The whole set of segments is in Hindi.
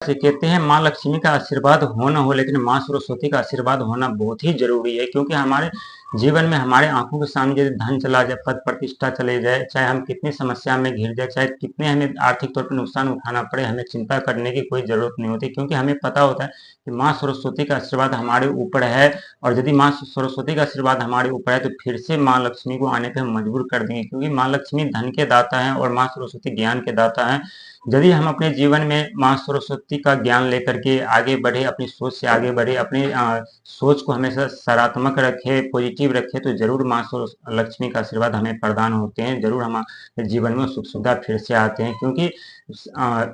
से कहते हैं माँ लक्ष्मी का आशीर्वाद हो न हो, लेकिन माँ सरस्वती का आशीर्वाद होना बहुत ही जरूरी है। क्योंकि हमारे जीवन में हमारे आंखों के सामने यदि धन चला जाए, पद प्रतिष्ठा चले जाए, चाहे हम कितनी समस्या में घिर जाए, चाहे कितने हमें आर्थिक तौर पर नुकसान उठाना पड़े, हमें चिंता करने की कोई जरूरत नहीं होती। क्योंकि हमें पता होता है कि माँ सरस्वती का आशीर्वाद हमारे ऊपर है। और यदि माँ सरस्वती का आशीर्वाद हमारे ऊपर है तो फिर से माँ लक्ष्मी को आने पर हम मजबूर कर देंगे। क्योंकि माँ लक्ष्मी धन के दाता है और माँ सरस्वती ज्ञान के दाता है। यदि हम अपने जीवन में माँ सरस्वती का ज्ञान लेकर के आगे बढ़े, अपनी सोच से आगे बढ़े, अपनी सोच को हमेशा सकारात्मक रखे, पॉजिटिव रखे, तो जरूर माँ लक्ष्मी का आशीर्वाद हमें प्रदान होते हैं। जरूर हमारे जीवन में सुख सुविधा फिर से आते हैं। क्योंकि अ,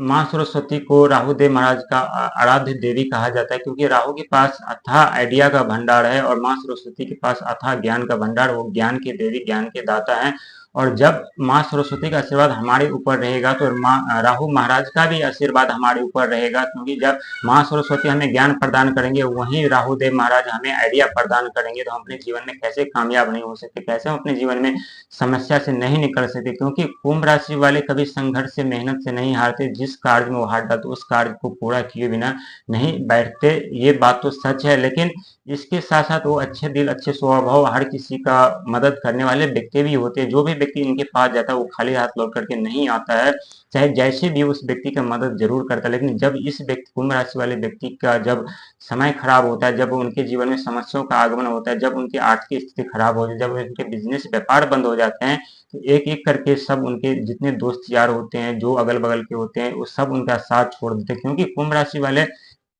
माँ सरस्वती को राहु देव महाराज का आराध्य देवी कहा जाता है। क्योंकि राहु के पास अथाह आइडिया का भंडार है और माँ सरस्वती के पास अथाह ज्ञान का भंडार, वो ज्ञान के देवी, ज्ञान के दाता है। और जब माँ सरस्वती का आशीर्वाद हमारे ऊपर रहेगा तो माँ राहु महाराज का भी आशीर्वाद हमारे ऊपर रहेगा। क्योंकि जब माँ सरस्वती हमें ज्ञान प्रदान करेंगे, वहीं राहु देव महाराज हमें आइडिया प्रदान करेंगे। तो हम अपने जीवन में कैसे कामयाब नहीं हो सकते, कैसे हम अपने जीवन में समस्या से नहीं निकल सकते। क्योंकि कुंभ राशि वाले कभी संघर्ष से, मेहनत से नहीं हारते। जिस कार्य में वो हार डालते, उस कार्य को पूरा किए बिना नहीं बैठते। ये बात तो सच है। लेकिन इसके साथ साथ वो अच्छे दिल, अच्छे स्वभाव, हर किसी का मदद करने वाले व्यक्ति भी होते हैं। जो भी व्यक्ति इनके पास जाता है वो खाली हाथ लौट करके नहीं आता है, चाहे जैसे भी उस व्यक्ति का मदद जरूर करता है। लेकिन जब इस व्यक्ति, कुंभ राशि वाले व्यक्ति का जब समय खराब होता है, जब उनके जीवन में समस्याओं का आगमन होता है, जब उनकी आर्थिक स्थिति खराब हो जाती है, जब उनके बिजनेस व्यापार बंद हो जाते हैं, तो एक एक करके सब उनके जितने दोस्त यार होते हैं, जो अगल बगल के होते हैं, वो सब उनका साथ छोड़ देते हैं। क्योंकि कुंभ राशि वाले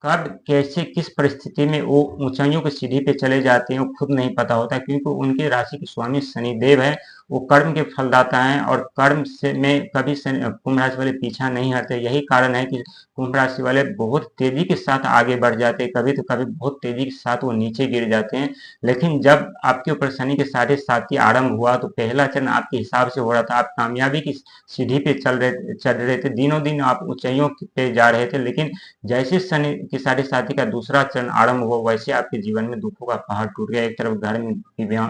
कब, कैसे, किस परिस्थिति में वो ऊंचाइयों की सीढ़ी पे चले जाते हैं वो खुद नहीं पता होता। क्योंकि उनके राशि के स्वामी शनिदेव है, वो कर्म के फलदाता हैं। और कर्म से में कभी कुंभ राशि वाले पीछा नहीं हटते। यही कारण है कि कुंभ राशि वाले बहुत तेजी के साथ आगे बढ़ जाते हैं, कभी तो कभी बहुत तेजी के साथ वो नीचे गिर जाते हैं। लेकिन जब आपके ऊपर शनि के 7.5 आरंभ हुआ तो पहला चरण आपके हिसाब से हो रहा था, आप कामयाबी की सीढ़ी पे चल रहे थे, दिनों दिन आप ऊंचाइयों पे जा रहे थे। लेकिन जैसे शनि की 7.5 का दूसरा चरण आरंभ हुआ, वैसे आपके जीवन में दुखों का पहाड़ टूट गया। एक तरफ घर में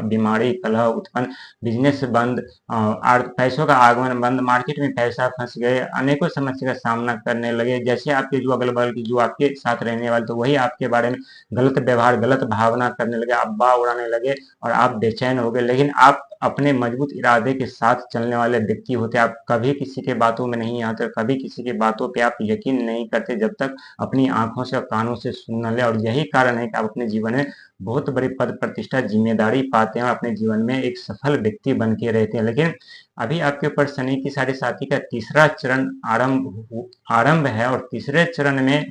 बीमारी, कलह उत्पन्न, बिजनेस बंद, पैसों का आगमन बंद, मार्केट में पैसा फंस गए, अनेकों समस्या का सामना करने लगे। जैसे आपके जो अगल बगल की, जो आपके साथ रहने वाले, तो वही आपके बारे में गलत व्यवहार, गलत भावना करने लगे, अफवाह उड़ाने लगे और आप बेचैन हो गए। लेकिन आप अपने मजबूत इरादे के साथ चलने वाले व्यक्ति होते। आप कभी किसी के बातों में नहीं आते, कभी किसी की बातों पे आप यकीन नहीं करते जब तक अपनी आंखों से और कानों से सुन न ले। और यही कारण है कि आप अपने जीवन में बहुत बड़ी पद प्रतिष्ठा, जिम्मेदारी पाते हैं और अपने जीवन में एक सफल व्यक्ति बन के रहते हैं। लेकिन अभी आपके ऊपर शनि की 7.5 का तीसरा चरण आरंभ है। और तीसरे चरण में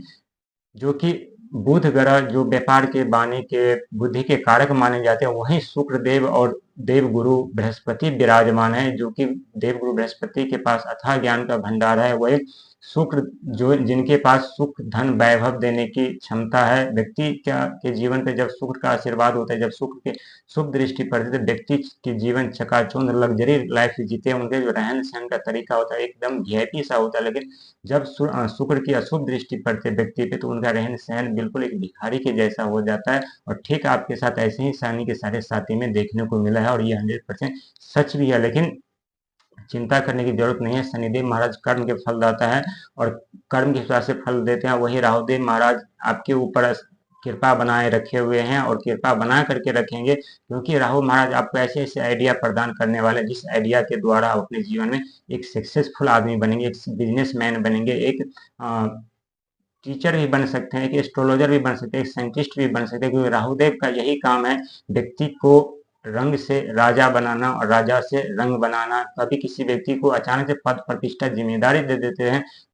जो कि बुध ग्रह, जो व्यापार के, बानी के, बुद्धि के कारक माने जाते हैं, वहीं शुक्र देव और देव गुरु बृहस्पति विराजमान है। जो कि देव गुरु बृहस्पति के पास अथाह ज्ञान का भंडार है। वही शुक्र, जो जिनके पास सुख, धन, वैभव देने की क्षमता है। व्यक्ति के जीवन पे जब शुक्र का आशीर्वाद होता है, जब शुक्र के शुभ दृष्टि पड़ती है, तो व्यक्ति के जीवन चकाचौंध, लग्जरी लाइफ जीते हैं। उनके जो रहन सहन का तरीका होता है एकदम वीआईपी सा होता है। लेकिन जब शुक्र की अशुभ दृष्टि पड़ती है व्यक्ति पे, तो उनका रहन सहन बिल्कुल एक भिखारी के जैसा हो जाता है। और ठीक आपके साथ ऐसे ही शनि के 7.5 में देखने को मिला है और ये 100% सच भी है। लेकिन चिंता करने की जरूरत नहीं है। शनिदेव महाराज कर्म के फलदाता है और कर्म के हिसाब से फल देते हैं। वही राहुदेव महाराज आपके ऊपर कृपा बनाए रखे हुए हैं और कृपा बना करके रखेंगे। क्योंकि राहु महाराज आपको ऐसे ऐसे आइडिया प्रदान करने वाले हैं, जिस आइडिया के द्वारा आप अपने जीवन में एक सक्सेसफुल आदमी बनेंगे, एक बिजनेसमैन बनेंगे, एक टीचर भी बन सकते हैं, एक एस्ट्रोलॉजर भी बन सकते हैं, एक साइंटिस्ट भी बन सकते हैं। क्योंकि राहुदेव का यही काम है, व्यक्ति को रंग से राजा बनाना और राजा से रंग बनाना। कभी किसी व्यक्ति को अचानक से पद प्रतिष्ठा, जिम्मेदारी दे देते हैं